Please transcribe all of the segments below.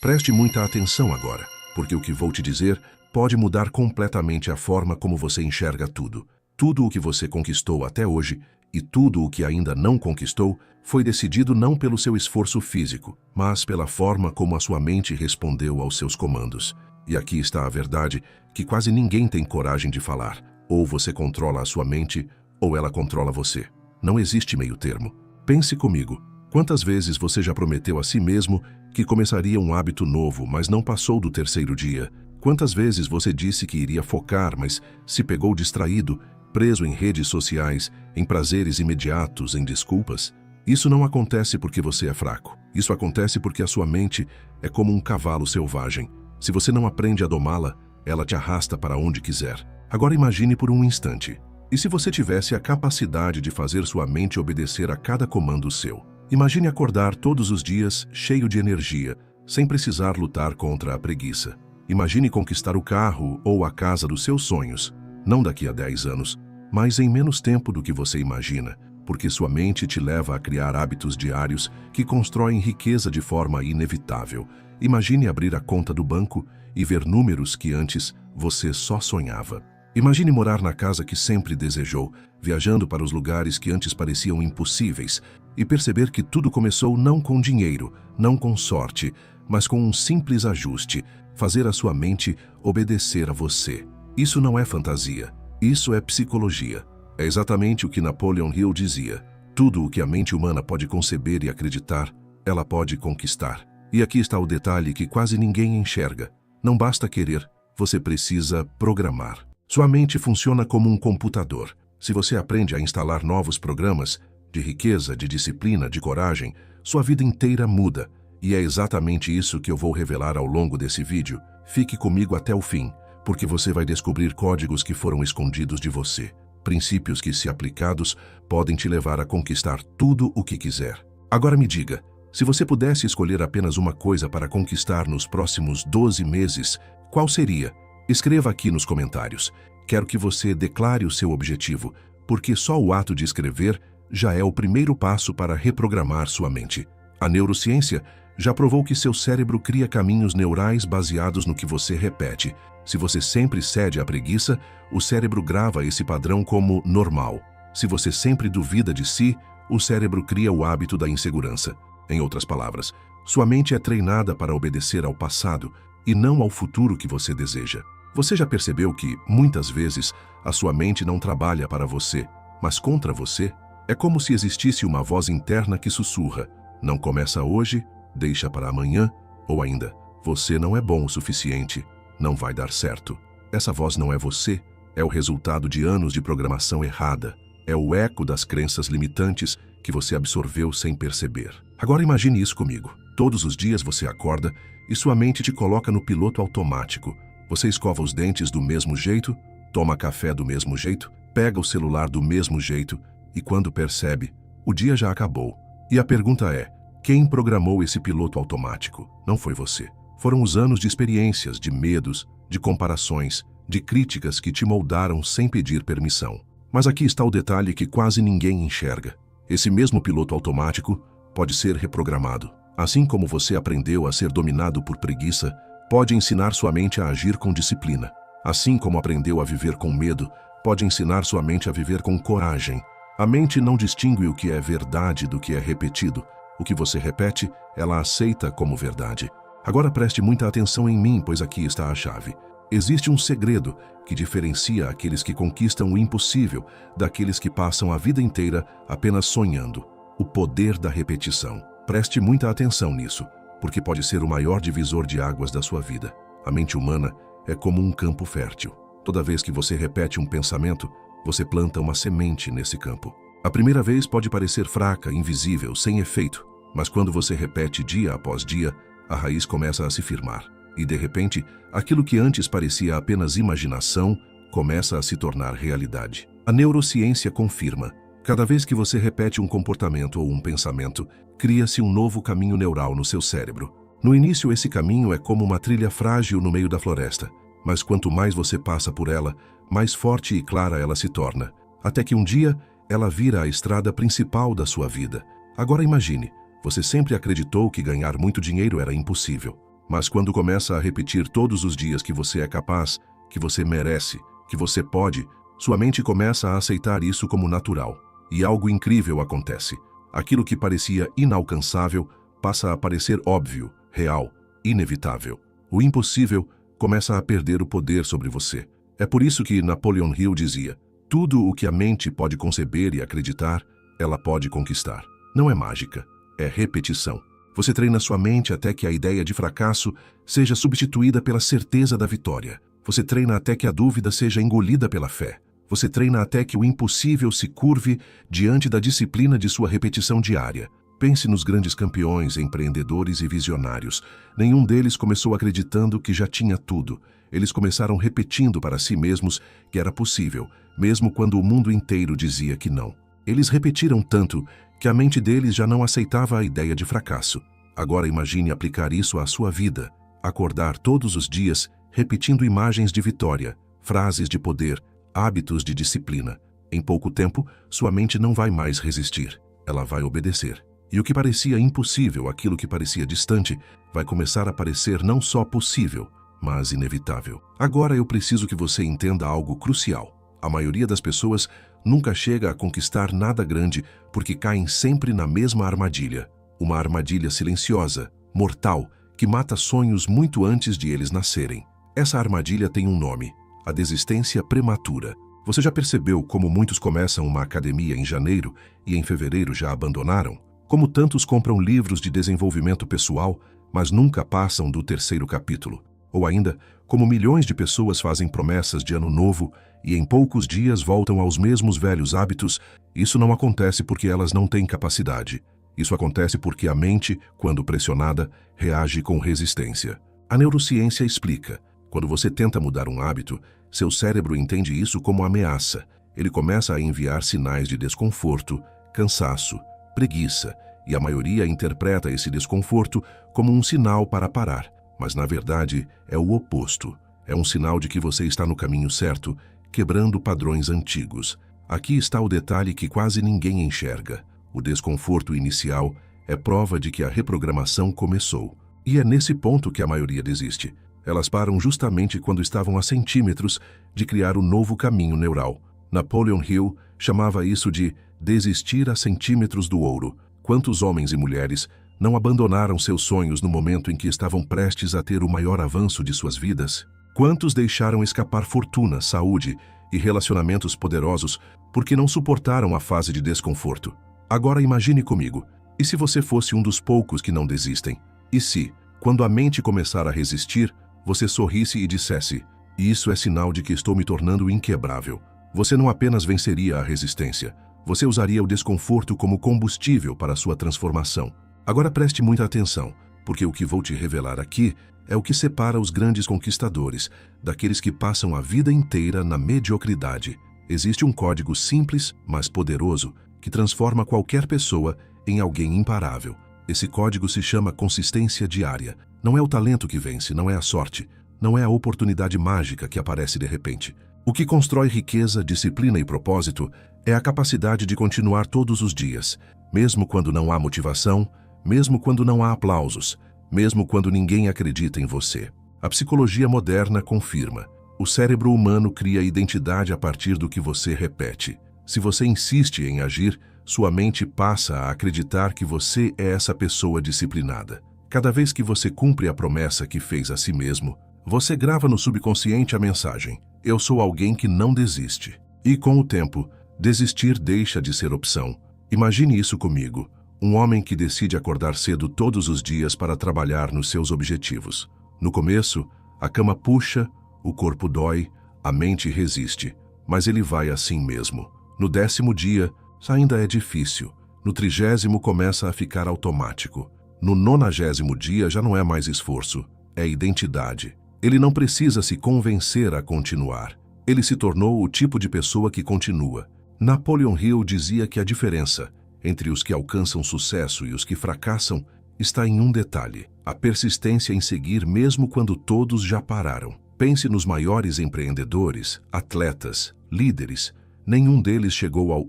Preste muita atenção agora, porque o que vou te dizer pode mudar completamente a forma como você enxerga tudo. Tudo o que você conquistou até hoje e tudo o que ainda não conquistou foi decidido não pelo seu esforço físico, mas pela forma como a sua mente respondeu aos seus comandos. E aqui está a verdade que quase ninguém tem coragem de falar. Ou você controla a sua mente, ou ela controla você. Não existe meio termo. Pense comigo. Quantas vezes você já prometeu a si mesmo que começaria um hábito novo, mas não passou do terceiro dia? Quantas vezes você disse que iria focar, mas se pegou distraído, preso em redes sociais, em prazeres imediatos, em desculpas? Isso não acontece porque você é fraco. Isso acontece porque a sua mente é como um cavalo selvagem. Se você não aprende a domá-la, ela te arrasta para onde quiser. Agora imagine por um instante. E se você tivesse a capacidade de fazer sua mente obedecer a cada comando seu? Imagine acordar todos os dias cheio de energia, sem precisar lutar contra a preguiça. Imagine conquistar o carro ou a casa dos seus sonhos, não daqui a 10 anos, mas em menos tempo do que você imagina, porque sua mente te leva a criar hábitos diários que constroem riqueza de forma inevitável. Imagine abrir a conta do banco e ver números que antes você só sonhava. Imagine morar na casa que sempre desejou, viajando para os lugares que antes pareciam impossíveis, e perceber que tudo começou não com dinheiro, não com sorte, mas com um simples ajuste, fazer a sua mente obedecer a você. Isso não é fantasia, isso é psicologia. É exatamente o que Napoleon Hill dizia. Tudo o que a mente humana pode conceber e acreditar, ela pode conquistar. E aqui está o detalhe que quase ninguém enxerga. Não basta querer, você precisa programar. Sua mente funciona como um computador. Se você aprende a instalar novos programas, de riqueza, de disciplina, de coragem, sua vida inteira muda. E é exatamente isso que eu vou revelar ao longo desse vídeo. Fique comigo até o fim, porque você vai descobrir códigos que foram escondidos de você. Princípios que, se aplicados, podem te levar a conquistar tudo o que quiser. Agora me diga, se você pudesse escolher apenas uma coisa para conquistar nos próximos 12 meses, qual seria? Escreva aqui nos comentários. Quero que você declare o seu objetivo, porque só o ato de escrever já é o primeiro passo para reprogramar sua mente. A neurociência já provou que seu cérebro cria caminhos neurais baseados no que você repete. Se você sempre cede à preguiça, o cérebro grava esse padrão como normal. Se você sempre duvida de si, o cérebro cria o hábito da insegurança. Em outras palavras, sua mente é treinada para obedecer ao passado e não ao futuro que você deseja. Você já percebeu que, muitas vezes, a sua mente não trabalha para você, mas contra você? É como se existisse uma voz interna que sussurra: não começa hoje, deixa para amanhã, ou ainda, você não é bom o suficiente, não vai dar certo. Essa voz não é você, é o resultado de anos de programação errada. É o eco das crenças limitantes que você absorveu sem perceber. Agora imagine isso comigo. Todos os dias você acorda e sua mente te coloca no piloto automático. Você escova os dentes do mesmo jeito, toma café do mesmo jeito, pega o celular do mesmo jeito e quando percebe, o dia já acabou. E a pergunta é, quem programou esse piloto automático? Não foi você. Foram os anos de experiências, de medos, de comparações, de críticas que te moldaram sem pedir permissão. Mas aqui está o detalhe que quase ninguém enxerga. Esse mesmo piloto automático pode ser reprogramado. Assim como você aprendeu a ser dominado por preguiça, pode ensinar sua mente a agir com disciplina. Assim como aprendeu a viver com medo, pode ensinar sua mente a viver com coragem. A mente não distingue o que é verdade do que é repetido. O que você repete, ela aceita como verdade. Agora preste muita atenção em mim, pois aqui está a chave. Existe um segredo que diferencia aqueles que conquistam o impossível daqueles que passam a vida inteira apenas sonhando. O poder da repetição. Preste muita atenção nisso, porque pode ser o maior divisor de águas da sua vida. A mente humana é como um campo fértil. Toda vez que você repete um pensamento, você planta uma semente nesse campo. A primeira vez pode parecer fraca, invisível, sem efeito, mas quando você repete dia após dia, a raiz começa a se firmar. E, de repente, aquilo que antes parecia apenas imaginação começa a se tornar realidade. A neurociência confirma. Cada vez que você repete um comportamento ou um pensamento, cria-se um novo caminho neural no seu cérebro. No início, esse caminho é como uma trilha frágil no meio da floresta, mas quanto mais você passa por ela, mais forte e clara ela se torna, até que um dia ela vira a estrada principal da sua vida. Agora imagine, você sempre acreditou que ganhar muito dinheiro era impossível. Mas quando começa a repetir todos os dias que você é capaz, que você merece, que você pode, sua mente começa a aceitar isso como natural. E algo incrível acontece. Aquilo que parecia inalcançável passa a parecer óbvio, real, inevitável. O impossível começa a perder o poder sobre você. É por isso que Napoleon Hill dizia: tudo o que a mente pode conceber e acreditar, ela pode conquistar. Não é mágica, é repetição. Você treina sua mente até que a ideia de fracasso seja substituída pela certeza da vitória. Você treina até que a dúvida seja engolida pela fé. Você treina até que o impossível se curve diante da disciplina de sua repetição diária. Pense nos grandes campeões, empreendedores e visionários. Nenhum deles começou acreditando que já tinha tudo. Eles começaram repetindo para si mesmos que era possível, mesmo quando o mundo inteiro dizia que não. Eles repetiram tanto que a mente deles já não aceitava a ideia de fracasso. Agora imagine aplicar isso à sua vida. Acordar todos os dias, repetindo imagens de vitória, frases de poder, hábitos de disciplina. Em pouco tempo, sua mente não vai mais resistir. Ela vai obedecer. E o que parecia impossível, aquilo que parecia distante, vai começar a parecer não só possível, mas inevitável. Agora eu preciso que você entenda algo crucial. A maioria das pessoas nunca chega a conquistar nada grande porque caem sempre na mesma armadilha. Uma armadilha silenciosa, mortal, que mata sonhos muito antes de eles nascerem. Essa armadilha tem um nome: a desistência prematura. Você já percebeu como muitos começam uma academia em janeiro e em fevereiro já abandonaram? Como tantos compram livros de desenvolvimento pessoal, mas nunca passam do terceiro capítulo? Ou ainda, como milhões de pessoas fazem promessas de ano novo e em poucos dias voltam aos mesmos velhos hábitos? Isso não acontece porque elas não têm capacidade. Isso acontece porque a mente, quando pressionada, reage com resistência. A neurociência explica: quando você tenta mudar um hábito, seu cérebro entende isso como ameaça. Ele começa a enviar sinais de desconforto, cansaço, preguiça, e a maioria interpreta esse desconforto como um sinal para parar. Mas, na verdade, é o oposto. É um sinal de que você está no caminho certo, quebrando padrões antigos. Aqui está o detalhe que quase ninguém enxerga. O desconforto inicial é prova de que a reprogramação começou. E é nesse ponto que a maioria desiste. Elas param justamente quando estavam a centímetros de criar o novo caminho neural. Napoleon Hill chamava isso de desistir a centímetros do ouro. Quantos homens e mulheres não abandonaram seus sonhos no momento em que estavam prestes a ter o maior avanço de suas vidas? Quantos deixaram escapar fortuna, saúde e relacionamentos poderosos porque não suportaram a fase de desconforto? Agora imagine comigo, e se você fosse um dos poucos que não desistem? E se, quando a mente começar a resistir, você sorrisse e dissesse: "Isso é sinal de que estou me tornando inquebrável"? Você não apenas venceria a resistência, você usaria o desconforto como combustível para a sua transformação. Agora preste muita atenção, porque o que vou te revelar aqui é o que separa os grandes conquistadores daqueles que passam a vida inteira na mediocridade. Existe um código simples, mas poderoso, que transforma qualquer pessoa em alguém imparável. Esse código se chama consistência diária. Não é o talento que vence, não é a sorte, não é a oportunidade mágica que aparece de repente. O que constrói riqueza, disciplina e propósito é a capacidade de continuar todos os dias, mesmo quando não há motivação, mesmo quando não há aplausos, mesmo quando ninguém acredita em você. A psicologia moderna confirma: o cérebro humano cria identidade a partir do que você repete. Se você insiste em agir, sua mente passa a acreditar que você é essa pessoa disciplinada. Cada vez que você cumpre a promessa que fez a si mesmo, você grava no subconsciente a mensagem: "Eu sou alguém que não desiste". E com o tempo, desistir deixa de ser opção. Imagine isso comigo: um homem que decide acordar cedo todos os dias para trabalhar nos seus objetivos. No começo, a cama puxa, o corpo dói, a mente resiste, mas ele vai assim mesmo. No 10º dia, ainda é difícil. No 30º começa a ficar automático. No 90º dia já não é mais esforço, é identidade. Ele não precisa se convencer a continuar. Ele se tornou o tipo de pessoa que continua. Napoleon Hill dizia que a diferença entre os que alcançam sucesso e os que fracassam está em um detalhe: a persistência em seguir mesmo quando todos já pararam. Pense nos maiores empreendedores, atletas, líderes. Nenhum deles chegou ao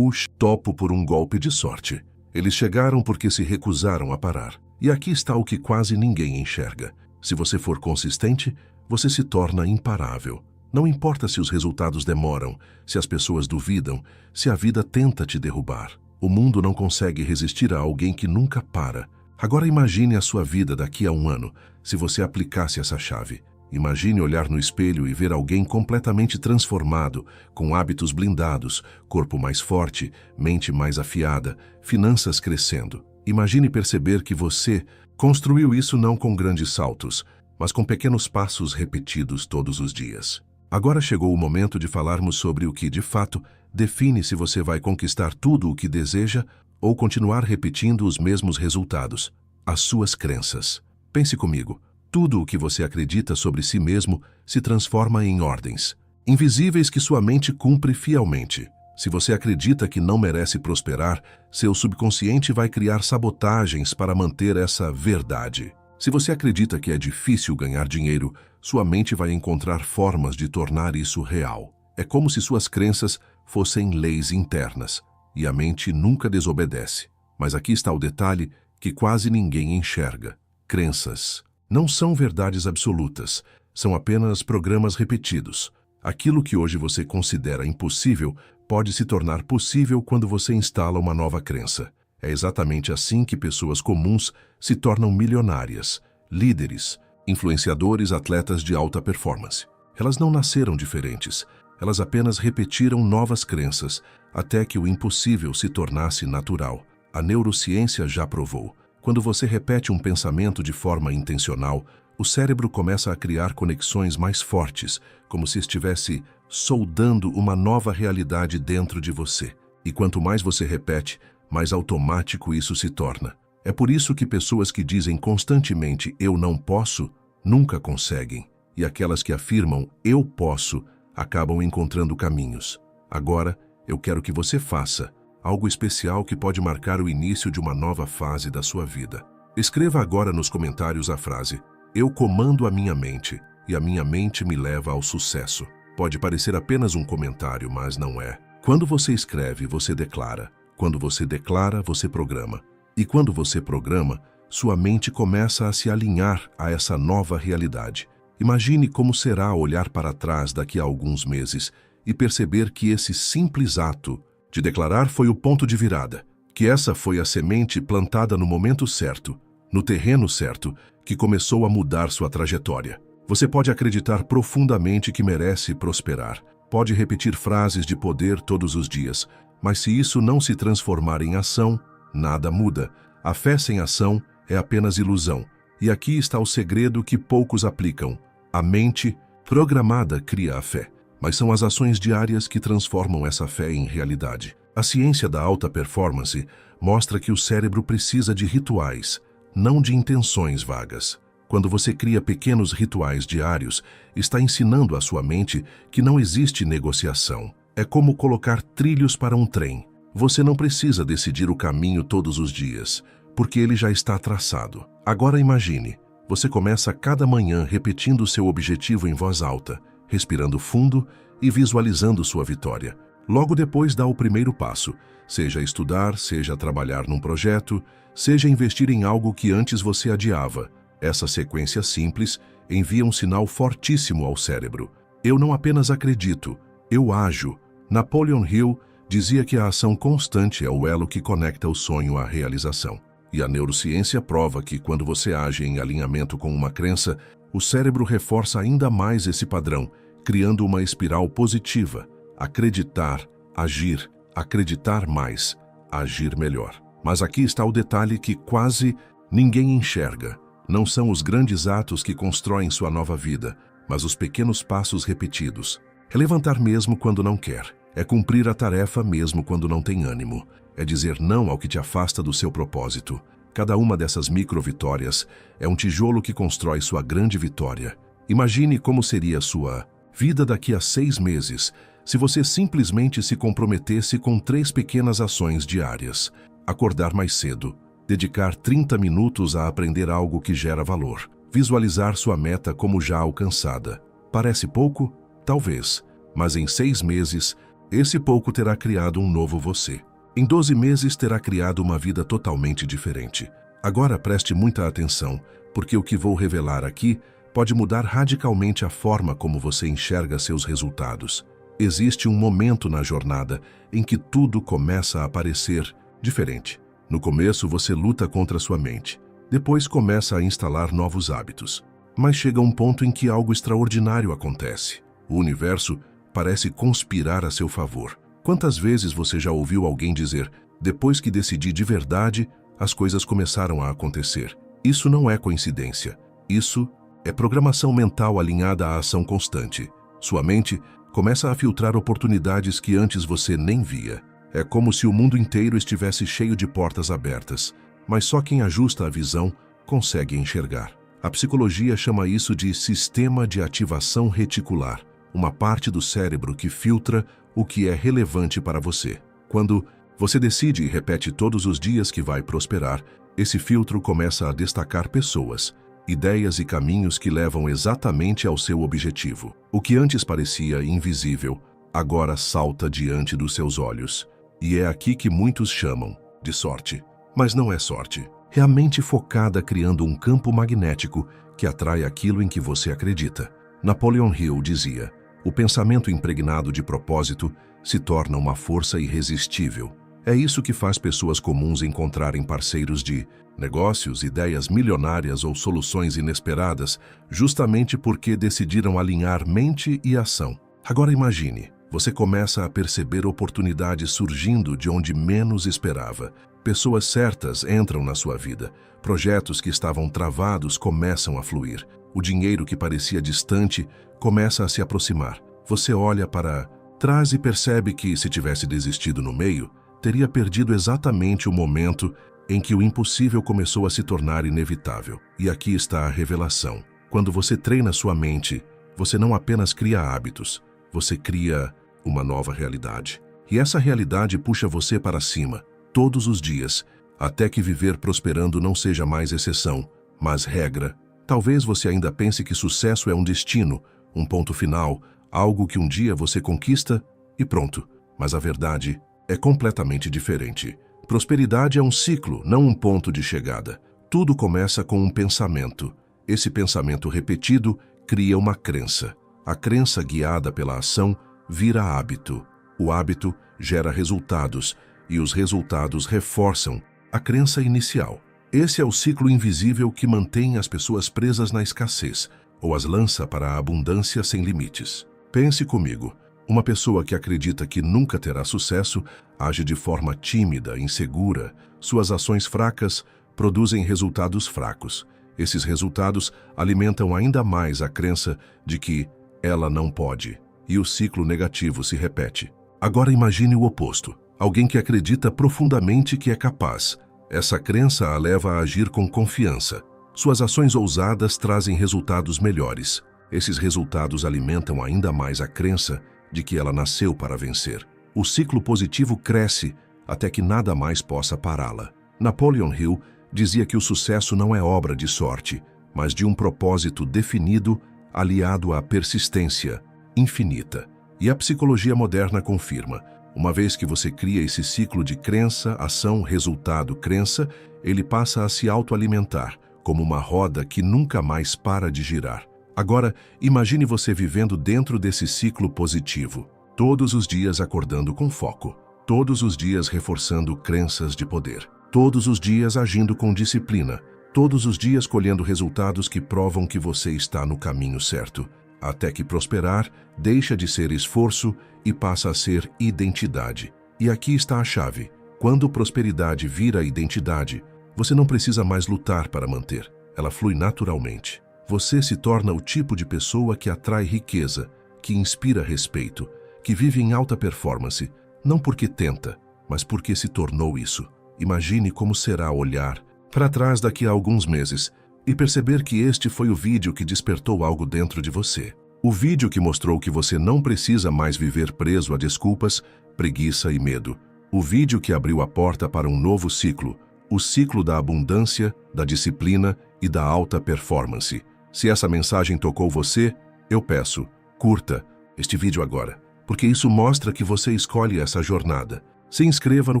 topo por um golpe de sorte. Eles chegaram porque se recusaram a parar. E aqui está o que quase ninguém enxerga. Se você for consistente, você se torna imparável. Não importa se os resultados demoram, se as pessoas duvidam, se a vida tenta te derrubar. O mundo não consegue resistir a alguém que nunca para. Agora imagine a sua vida daqui a um ano, se você aplicasse essa chave. Imagine olhar no espelho e ver alguém completamente transformado, com hábitos blindados, corpo mais forte, mente mais afiada, finanças crescendo. Imagine perceber que você construiu isso não com grandes saltos, mas com pequenos passos repetidos todos os dias. Agora chegou o momento de falarmos sobre o que, de fato, define se você vai conquistar tudo o que deseja ou continuar repetindo os mesmos resultados: as suas crenças. Pense comigo. Tudo o que você acredita sobre si mesmo se transforma em ordens invisíveis que sua mente cumpre fielmente. Se você acredita que não merece prosperar, seu subconsciente vai criar sabotagens para manter essa verdade. Se você acredita que é difícil ganhar dinheiro, sua mente vai encontrar formas de tornar isso real. É como se suas crenças fossem leis internas, e a mente nunca desobedece. Mas aqui está o detalhe que quase ninguém enxerga. Crenças não são verdades absolutas, são apenas programas repetidos. Aquilo que hoje você considera impossível pode se tornar possível quando você instala uma nova crença. É exatamente assim que pessoas comuns se tornam milionárias, líderes, influenciadores, atletas de alta performance. Elas não nasceram diferentes, elas apenas repetiram novas crenças até que o impossível se tornasse natural. A neurociência já provou. Quando você repete um pensamento de forma intencional, o cérebro começa a criar conexões mais fortes, como se estivesse soldando uma nova realidade dentro de você. E quanto mais você repete, mais automático isso se torna. É por isso que pessoas que dizem constantemente "eu não posso", nunca conseguem. E aquelas que afirmam "eu posso", acabam encontrando caminhos. Agora, eu quero que você faça algo especial que pode marcar o início de uma nova fase da sua vida. Escreva agora nos comentários a frase "eu comando a minha mente e a minha mente me leva ao sucesso". Pode parecer apenas um comentário, mas não é. Quando você escreve, você declara. Quando você declara, você programa. E quando você programa, sua mente começa a se alinhar a essa nova realidade. Imagine como será olhar para trás daqui a alguns meses e perceber que esse simples ato de declarar foi o ponto de virada, que essa foi a semente plantada no momento certo, no terreno certo, que começou a mudar sua trajetória. Você pode acreditar profundamente que merece prosperar, pode repetir frases de poder todos os dias, mas se isso não se transformar em ação, nada muda. A fé sem ação é apenas ilusão. E aqui está o segredo que poucos aplicam. A mente programada cria a fé, mas são as ações diárias que transformam essa fé em realidade. A ciência da alta performance mostra que o cérebro precisa de rituais, não de intenções vagas. Quando você cria pequenos rituais diários, está ensinando à sua mente que não existe negociação. É como colocar trilhos para um trem. Você não precisa decidir o caminho todos os dias, porque ele já está traçado. Agora imagine, você começa cada manhã repetindo seu objetivo em voz alta, respirando fundo e visualizando sua vitória. Logo depois dá o primeiro passo, seja estudar, seja trabalhar num projeto, seja investir em algo que antes você adiava. Essa sequência simples envia um sinal fortíssimo ao cérebro. Eu não apenas acredito, eu ajo. Napoleon Hill dizia que a ação constante é o elo que conecta o sonho à realização. E a neurociência prova que quando você age em alinhamento com uma crença, o cérebro reforça ainda mais esse padrão, criando uma espiral positiva. Acreditar, agir, acreditar mais, agir melhor. Mas aqui está o detalhe que quase ninguém enxerga. Não são os grandes atos que constroem sua nova vida, mas os pequenos passos repetidos. É levantar mesmo quando não quer. É cumprir a tarefa mesmo quando não tem ânimo. É dizer não ao que te afasta do seu propósito. Cada uma dessas micro-vitórias é um tijolo que constrói sua grande vitória. Imagine como seria sua vida daqui a 6 meses se você simplesmente se comprometesse com 3 pequenas ações diárias. Acordar mais cedo. Dedicar 30 minutos a aprender algo que gera valor. Visualizar sua meta como já alcançada. Parece pouco? Talvez. Mas em 6 meses, esse pouco terá criado um novo você. Em 12 meses terá criado uma vida totalmente diferente. Agora preste muita atenção, porque o que vou revelar aqui pode mudar radicalmente a forma como você enxerga seus resultados. Existe um momento na jornada em que tudo começa a parecer diferente. No começo você luta contra sua mente, depois começa a instalar novos hábitos. Mas chega um ponto em que algo extraordinário acontece. O universo parece conspirar a seu favor. Quantas vezes você já ouviu alguém dizer: depois que decidi de verdade, as coisas começaram a acontecer? Isso não é coincidência. Isso é programação mental alinhada à ação constante. Sua mente começa a filtrar oportunidades que antes você nem via. É como se o mundo inteiro estivesse cheio de portas abertas, mas só quem ajusta a visão consegue enxergar. A psicologia chama isso de sistema de ativação reticular, uma parte do cérebro que filtra o que é relevante para você. Quando você decide e repete todos os dias que vai prosperar, esse filtro começa a destacar pessoas, ideias e caminhos que levam exatamente ao seu objetivo. O que antes parecia invisível, agora salta diante dos seus olhos. E é aqui que muitos chamam de sorte. Mas não é sorte. É a mente focada criando um campo magnético que atrai aquilo em que você acredita. Napoleon Hill dizia: o pensamento impregnado de propósito se torna uma força irresistível. É isso que faz pessoas comuns encontrarem parceiros de negócios, ideias milionárias ou soluções inesperadas, justamente porque decidiram alinhar mente e ação. Agora imagine, você começa a perceber oportunidades surgindo de onde menos esperava. Pessoas certas entram na sua vida. Projetos que estavam travados começam a fluir. O dinheiro que parecia distante começa a se aproximar. Você olha para trás e percebe que, se tivesse desistido no meio, teria perdido exatamente o momento em que o impossível começou a se tornar inevitável. E aqui está a revelação. Quando você treina sua mente, você não apenas cria hábitos, você cria uma nova realidade. E essa realidade puxa você para cima, todos os dias, até que viver prosperando não seja mais exceção, mas regra. Talvez você ainda pense que sucesso é um destino, um ponto final, algo que um dia você conquista e pronto. Mas a verdade é completamente diferente. Prosperidade é um ciclo, não um ponto de chegada. Tudo começa com um pensamento. Esse pensamento repetido cria uma crença. A crença guiada pela ação vira hábito. O hábito gera resultados e os resultados reforçam a crença inicial. Esse é o ciclo invisível que mantém as pessoas presas na escassez ou as lança para a abundância sem limites. Pense comigo. Uma pessoa que acredita que nunca terá sucesso age de forma tímida, insegura. Suas ações fracas produzem resultados fracos. Esses resultados alimentam ainda mais a crença de que ela não pode, e o ciclo negativo se repete. Agora imagine o oposto. Alguém que acredita profundamente que é capaz. Essa crença a leva a agir com confiança. Suas ações ousadas trazem resultados melhores. Esses resultados alimentam ainda mais a crença de que ela nasceu para vencer. O ciclo positivo cresce até que nada mais possa pará-la. Napoleon Hill dizia que o sucesso não é obra de sorte, mas de um propósito definido aliado à persistência infinita. E a psicologia moderna confirma: uma vez que você cria esse ciclo de crença, ação, resultado, crença, ele passa a se autoalimentar, como uma roda que nunca mais para de girar. Agora, imagine você vivendo dentro desse ciclo positivo, todos os dias acordando com foco, todos os dias reforçando crenças de poder, todos os dias agindo com disciplina, todos os dias colhendo resultados que provam que você está no caminho certo, até que prosperar deixa de ser esforço e passa a ser identidade. E aqui está a chave. Quando prosperidade vira identidade, você não precisa mais lutar para manter. Ela flui naturalmente. Você se torna o tipo de pessoa que atrai riqueza, que inspira respeito, que vive em alta performance, não porque tenta, mas porque se tornou isso. Imagine como será olhar para trás daqui a alguns meses e perceber que este foi o vídeo que despertou algo dentro de você. O vídeo que mostrou que você não precisa mais viver preso a desculpas, preguiça e medo. O vídeo que abriu a porta para um novo ciclo, o ciclo da abundância, da disciplina e da alta performance. Se essa mensagem tocou você, eu peço, curta este vídeo agora, porque isso mostra que você escolhe essa jornada. Se inscreva no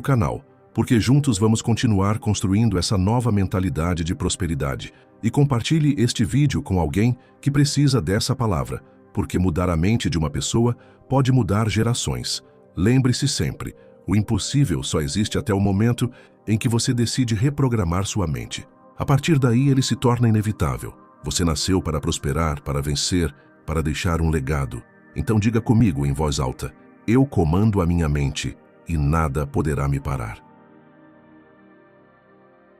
canal, porque juntos vamos continuar construindo essa nova mentalidade de prosperidade. E compartilhe este vídeo com alguém que precisa dessa palavra, porque mudar a mente de uma pessoa pode mudar gerações. Lembre-se sempre, o impossível só existe até o momento em que você decide reprogramar sua mente. A partir daí ele se torna inevitável. Você nasceu para prosperar, para vencer, para deixar um legado. Então diga comigo em voz alta: eu comando a minha mente e nada poderá me parar.